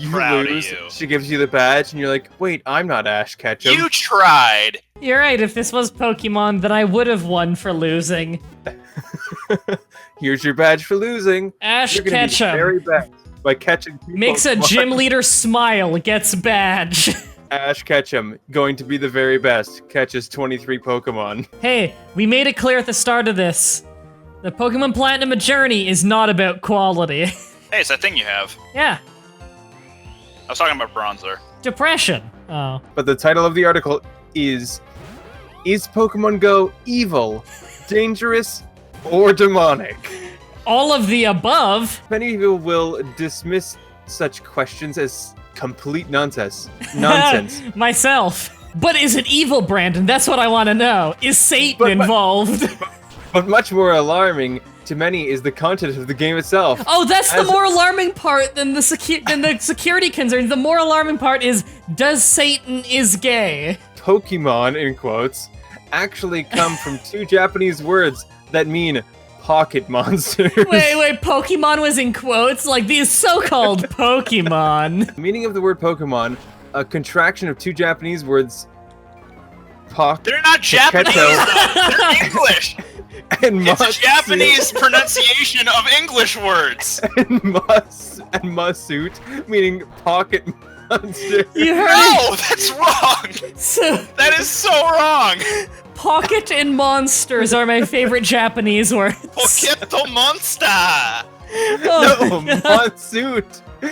You Proud lose, of you. she gives you the badge, and you're like, wait, I'm not Ash Ketchum. You tried. You're right, if this was Pokemon, then I would have won for losing. Here's your badge for losing. Ash You're gonna be the Ketchum. very best by catching two Makes a Pokemon. gym leader smile, gets badge. Ash Ketchum, going to be the very best, catches 23 Pokemon. Hey, we made it clear at the start of this. The Pokemon Platinum Journey is not about quality. Hey, it's that thing you have. Yeah, I was talking about Bronzer. depression. Oh. But the title of the article is Pokemon Go evil, dangerous, or demonic? All of the above? Many people will dismiss such questions as complete nonsense. Nonsense. Myself. But is it evil, Brandon? That's what I want to know. Is Satan But- involved? But much more alarming to many is the content of the game itself. Oh, that's the As- more alarming part than the security concerns. The more alarming part is, does Satan is gay? Pokemon, in quotes, actually come from two Japanese words that mean pocket monsters. Wait, Pokemon was in quotes? Like these so-called Pokemon. The meaning of the word Pokemon, a contraction of two Japanese words, They're not Japanese, though. They're English. and It's a Masu- Japanese pronunciation of English words. and Masut, meaning pocket monster. You heard No, that's wrong. it. So, That is so wrong. pocket and monsters are my favorite Japanese words. Poketo Monster. Oh, No, Masut. The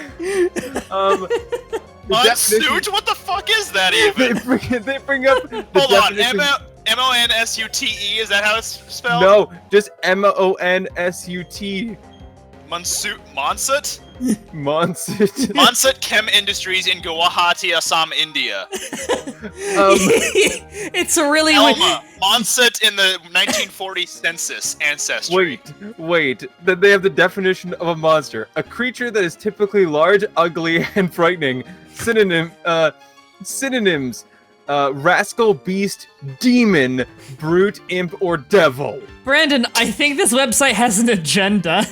definition- Monsuit? What the fuck is that even? they bring up the Hold on, definition- M-O-N-S-U-T-E, is that how it's spelled? No, just MONSUT. Monsut? Monsut. Monsut Chem Industries in Guwahati, Assam, India. it's a really Elma. Monsut in the 1940 census ancestry. Wait. Then they have the definition of a monster: a creature that is typically large, ugly, and frightening. Synonyms: rascal, beast, demon, brute, imp, or devil. Brandon, I think this website has an agenda.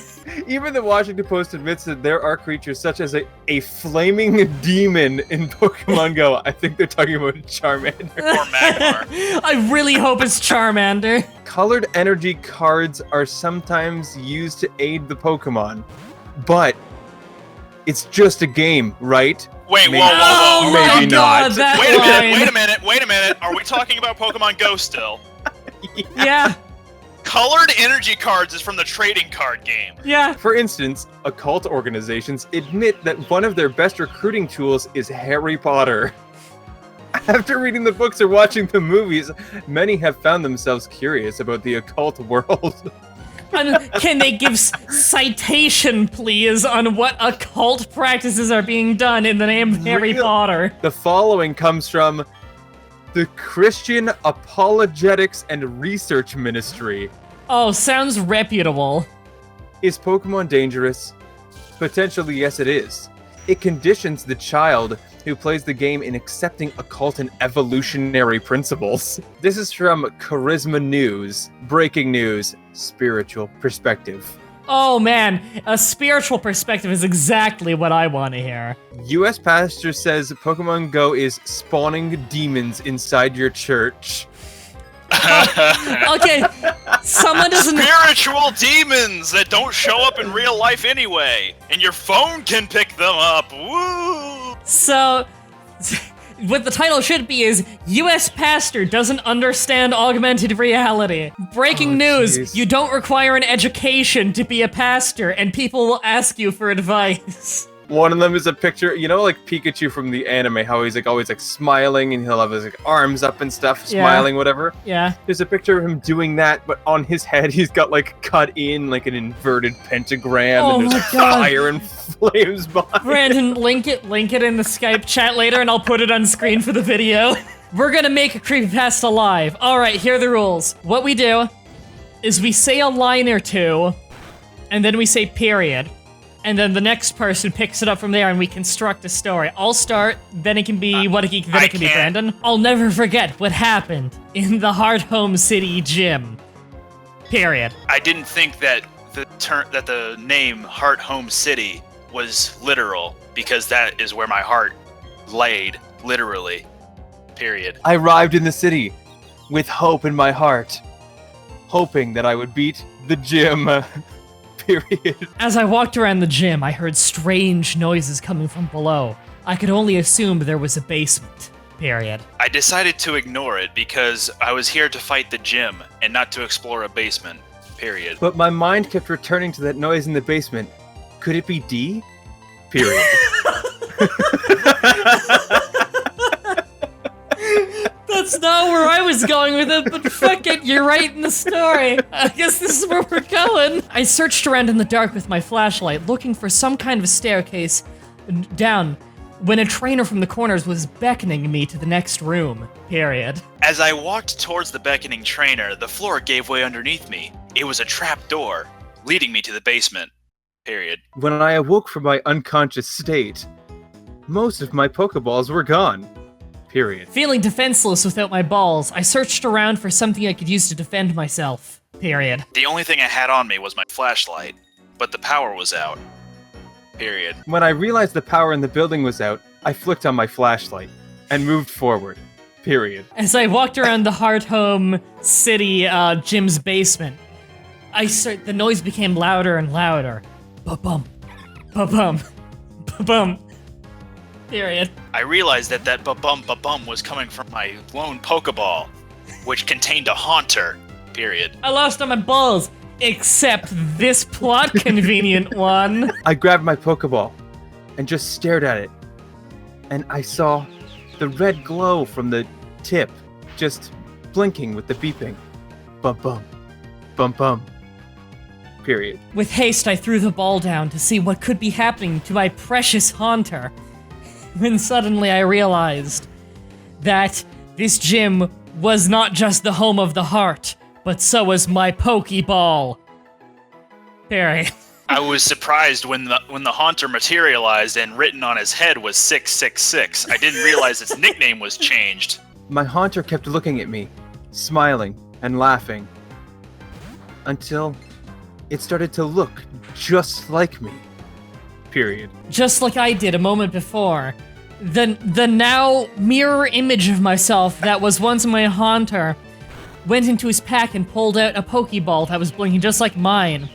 Even the Washington Post admits that there are creatures such as a flaming demon in Pokemon Go. I think they're talking about Charmander. Or Magmar. I really hope it's Charmander. Colored energy cards are sometimes used to aid the Pokemon, but it's just a game, right? Wait, Maybe- whoa, whoa, Oh whoa. my Maybe god, not. that Wait a minute, line. wait a minute. Are we talking about Pokemon Go still? Yeah, Colored energy cards is from the trading card game. yeah. For instance, occult organizations admit that one of their best recruiting tools is Harry Potter. After reading the books or watching the movies, many have found themselves curious about the occult world. Can they give citation, please, on what occult practices are being done in the name of Harry Real- Potter? The following comes from the Christian Apologetics and Research Ministry. Oh, sounds reputable. Is Pokemon dangerous? Potentially, yes, it is. It conditions the child who plays the game in accepting occult and evolutionary principles. This is from Charisma News. Breaking news. Spiritual perspective. Oh man, a spiritual perspective is exactly what I want to hear. U.S. pastor says Pokemon Go is spawning demons inside your church. Okay, someone doesn't. Spiritual demons that don't show up in real life anyway, and your phone can pick them up. Woo! So, what the title should be is U.S. pastor doesn't understand augmented reality. Breaking news, jeez. you don't require an education to be a pastor, and people will ask you for advice. One of them is a picture, you know, like Pikachu from the anime, how he's like always like smiling and he'll have his like arms up and stuff, Yeah. smiling, whatever. Yeah. There's a picture of him doing that, but on his head he's got like cut in like an inverted pentagram, Oh and my there's God. fire and flames behind. Brandon, link it in the Skype chat later, and I'll put it on screen for the video. We're gonna make a creepypasta live. Alright, here are the rules. What we do is we say a line or two, and then we say period. And then the next person picks it up from there and we construct a story. I'll start, then it can be then it can be can't. Brandon. I'll never forget what happened in the Heart Home City gym. Period. I didn't think that the name Heart Home City was literal, because that is where my heart laid, literally. Period. I arrived in the city with hope in my heart, hoping that I would beat the gym. Period. As I walked around the gym, I heard strange noises coming from below. I could only assume there was a basement. Period. I decided to ignore it because I was here to fight the gym and not to explore a basement. Period. But my mind kept returning to that noise in the basement. Could it be D? Period. That's not where I was going with it, but fuck it, you're right in the story. I guess this is where we're going. I searched around in the dark with my flashlight, looking for some kind of staircase down, when a trainer from the corners was beckoning me to the next room. Period. As I walked towards the beckoning trainer, the floor gave way underneath me. It was a trap door, leading me to the basement. Period. When I awoke from my unconscious state, most of my Pokeballs were gone. Period. Feeling defenseless without my balls, I searched around for something I could use to defend myself. Period. The only thing I had on me was my flashlight, but the power was out. Period. When I realized the power in the building was out, I flicked on my flashlight and moved forward. Period. As I walked around the Heart Home City gym's basement, the noise became louder and louder. Ba-bum. Ba-bum. Ba-bum. Period. I realized that ba-bum ba-bum was coming from my lone Pokeball, which contained a Haunter. Period. I lost all my balls, except this plot convenient one. I grabbed my Pokeball and just stared at it. And I saw the red glow from the tip just blinking with the beeping. Bum-bum. Bum-bum. Period. With haste, I threw the ball down to see what could be happening to my precious Haunter. When suddenly I realized that this gym was not just the home of the heart, but so was my Pokeball. Period. I was surprised when the Haunter materialized and written on his head was 666. I didn't realize its nickname was changed. My Haunter kept looking at me, smiling and laughing, until it started to look just like me. Period. Just like I did a moment before. The now mirror image of myself that was once my Haunter went into his pack and pulled out a Pokeball that was blinking just like mine.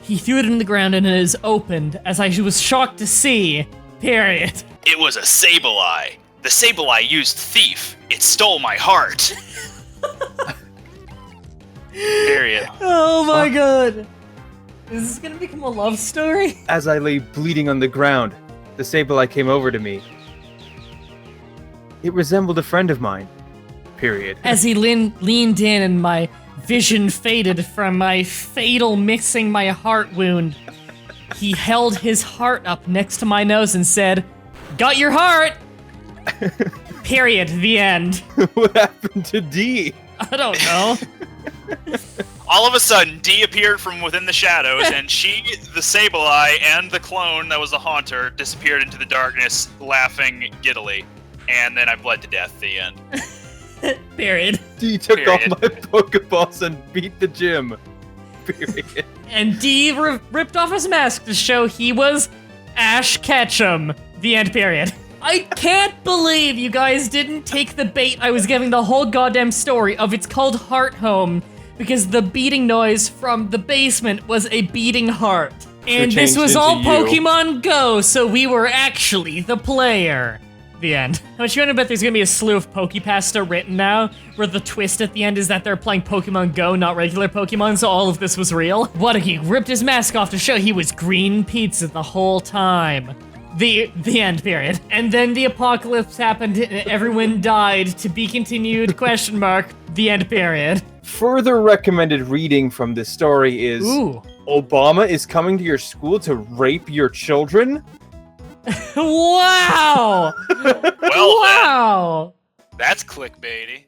He threw it in the ground and it is opened, as I was shocked to see. Period. It was a Sableye. The Sableye used Thief. It stole my heart. Period. Oh my god. Is this gonna become a love story? As I lay bleeding on the ground, the Sableye came over to me. It resembled a friend of mine. Period. As he leaned in and my vision faded from my fatal mixing my heart wound, he held his heart up next to my nose and said, "Got your heart!" Period. The end. What happened to D? I don't know. All of a sudden, D appeared from within the shadows, and she, the Sableye, and the clone that was the Haunter disappeared into the darkness, laughing giddily. And then I bled to death. The end. Period. D took Period. all my Pokeballs and beat the gym. Period. And D ripped off his mask to show he was Ash Ketchum. The end. Period. I can't believe you guys didn't take the bait I was giving the whole goddamn story of it's called Heart Home because the beating noise from the basement was a beating heart. And this changed was into all you. Pokemon Go, so we were actually the player. The end. How much you want to bet there's gonna be a slew of Pokepasta written now, where the twist at the end is that they're playing Pokemon Go, not regular Pokemon, so all of this was real? What if he ripped his mask off to show he was green pizza the whole time? The end. Period. And then the apocalypse happened and everyone died, to be continued, question mark, the end. Period. Further recommended reading from this story is Ooh. Obama is coming to your school to rape your children? Wow! Well, Wow! then, that's clickbaity.